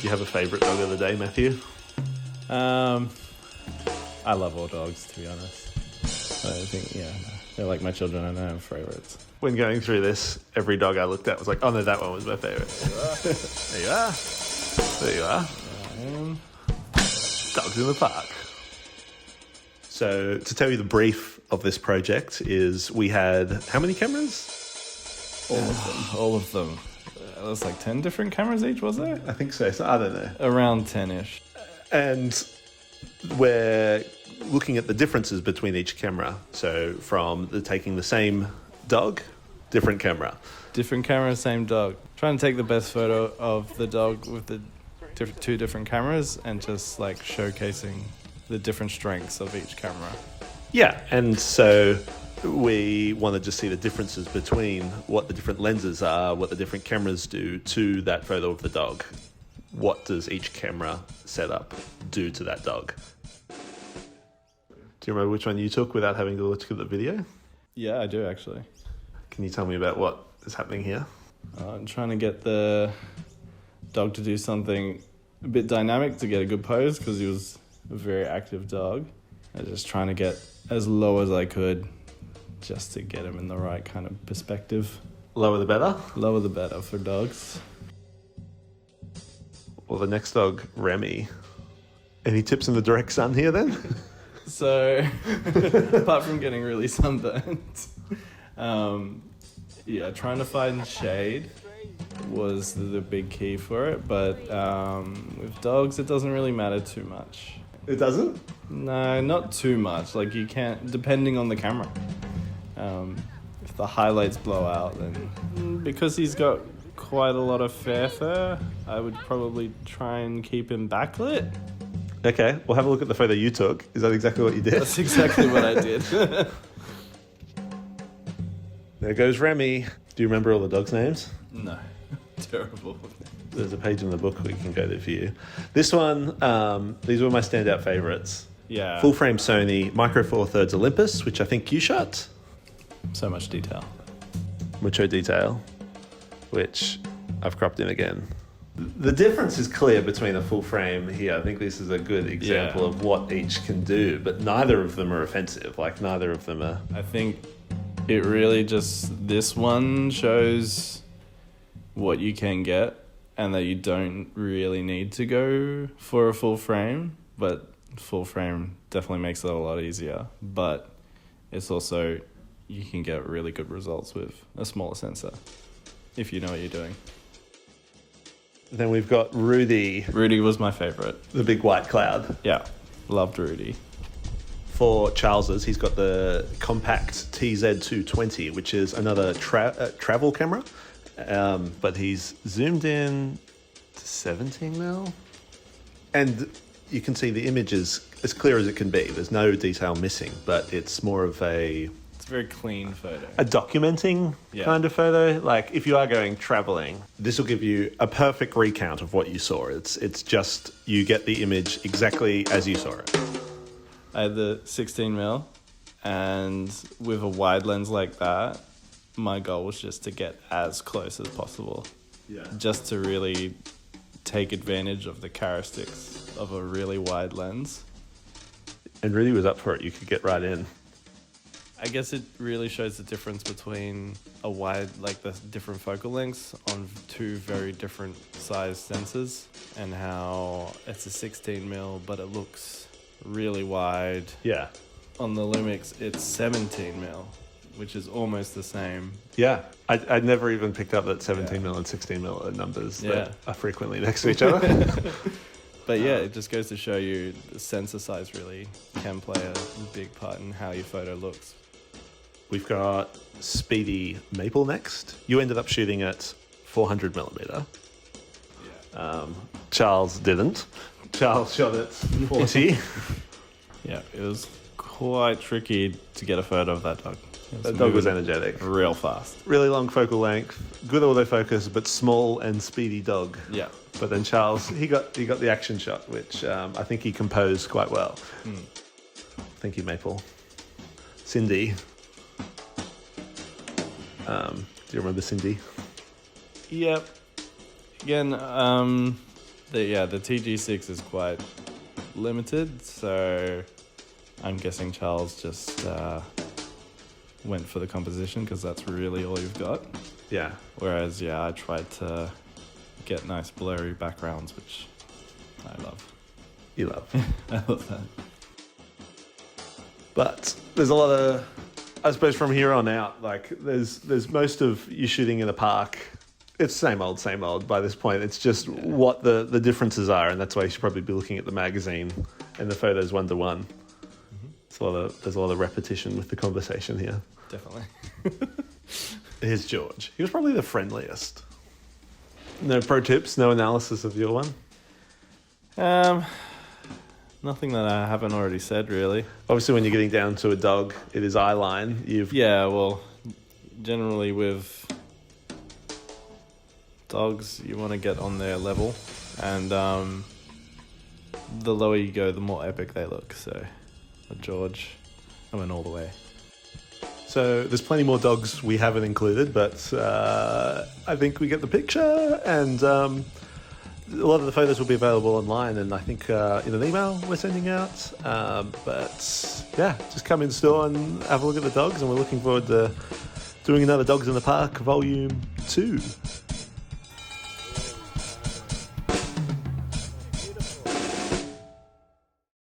you have a favourite dog of the day, Matthew? I love all dogs, to be honest. I think, yeah, they're like my children. I don't have favourites. When going through this, every dog I looked at was like, oh no, that one was my favourite. There you are. There you are. Dogs in the park. So to tell you the brief of this project is we had how many cameras? All of them. All of them. It was like 10 different cameras each, was there? I think so. So I don't know. Around 10-ish. And we're looking at the differences between each camera. So from taking the same dog, different camera. Different camera, same dog. Trying to take the best photo of the dog with the two different cameras and just like showcasing the different strengths of each camera. Yeah, and so we wanted to see the differences between what the different lenses are, what the different cameras do to that photo of the dog. What does each camera setup do to that dog? Do you remember which one you took without having to look at the video? Yeah, I do actually. Can you tell me about what is happening here? I'm trying to get the dog to do something a bit dynamic to get a good pose because he was a very active dog. I was just trying to get as low as I could just to get him in the right kind of perspective. Lower the better? Lower the better for dogs. Well, the next dog, Remy. Any tips in the direct sun here then? So, apart from getting really sunburnt, yeah, trying to find shade was the big key for it. But with dogs, it doesn't really matter too much. It doesn't? No, not too much. Like you can't, depending on the camera. If the highlights blow out, then because he's got quite a lot of fair fur, I would probably try and keep him backlit. Okay, we'll have a look at the photo you took. Is that exactly what you did? That's exactly what I did. There goes Remy. Do you remember all the dogs' names? No, terrible. There's a page in the book we can go to for you. This one, these were my standout favourites. Yeah. Full frame Sony, micro four thirds Olympus, which I think you shot. So much detail. Mucho detail, which I've cropped in again. The difference is clear between a full frame here. I think this is a good example of what each can do, but neither of them are offensive. Like neither of them are. I think it really just, this one shows what you can get and that you don't really need to go for a full frame, but full frame definitely makes it a lot easier. But it's also, you can get really good results with a smaller sensor if you know what you're doing. Then we've got Rudy. Rudy was my favorite. The big white cloud. Yeah, loved Rudy. For Charles's, he's got the compact TZ220, which is another travel camera, but he's zoomed in to 17mm. And you can see the image is as clear as it can be. There's no detail missing, but it's more of a very clean photo. A documenting kind of photo. Like if you are going traveling, this will give you a perfect recount of what you saw. It's just, you get the image exactly as you saw it. I had the 16mm, and with a wide lens like that, my goal was just to get as close as possible. Yeah. Just to really take advantage of the characteristics of a really wide lens. And really was up for it. You could get right in. I guess it really shows the difference between a wide, like the different focal lengths on two very different size sensors, and how it's a 16mm, but it looks really wide. Yeah. On the Lumix, it's 17mm, which is almost the same. Yeah. I'd never even picked up that 17mm and 16mm are numbers that are frequently next to each other. But yeah, it just goes to show you the sensor size really can play a big part in how your photo looks. We've got Speedy Maple next. You ended up shooting at 400mm. Yeah. Charles didn't. Charles shot at 40. Yeah, it was quite tricky to get a photo of that dog. That dog was energetic. Real fast. Really long focal length, good autofocus, but small and speedy dog. Yeah. But then Charles, he got the action shot, which I think he composed quite well. Thank you, Maple. Cindy. Do you remember Cindy? Yep. Again, the TG-6 is quite limited, so I'm guessing Charles just went for the composition because that's really all you've got. Yeah. Whereas, I tried to get nice blurry backgrounds, which I love. You love. I love that. But there's a lot of, I suppose from here on out, like there's most of you shooting in a park. It's same old by this point. It's just what the differences are, and that's why you should probably be looking at the magazine and the photos one to one. There's a lot of repetition with the conversation here. Definitely. Here's George. He was probably the friendliest. No pro tips, no analysis of your one? Nothing that I haven't already said, really. Obviously, when you're getting down to a dog, it is eye line. Well, generally with dogs, you want to get on their level, and the lower you go, the more epic they look. So, with George, I went all the way. So there's plenty more dogs we haven't included, but I think we get the picture, and a lot of the photos will be available online, and I think in an email we're sending out. But yeah, just come in store and have a look at the dogs, and we're looking forward to doing another Dogs in the Park Volume 2.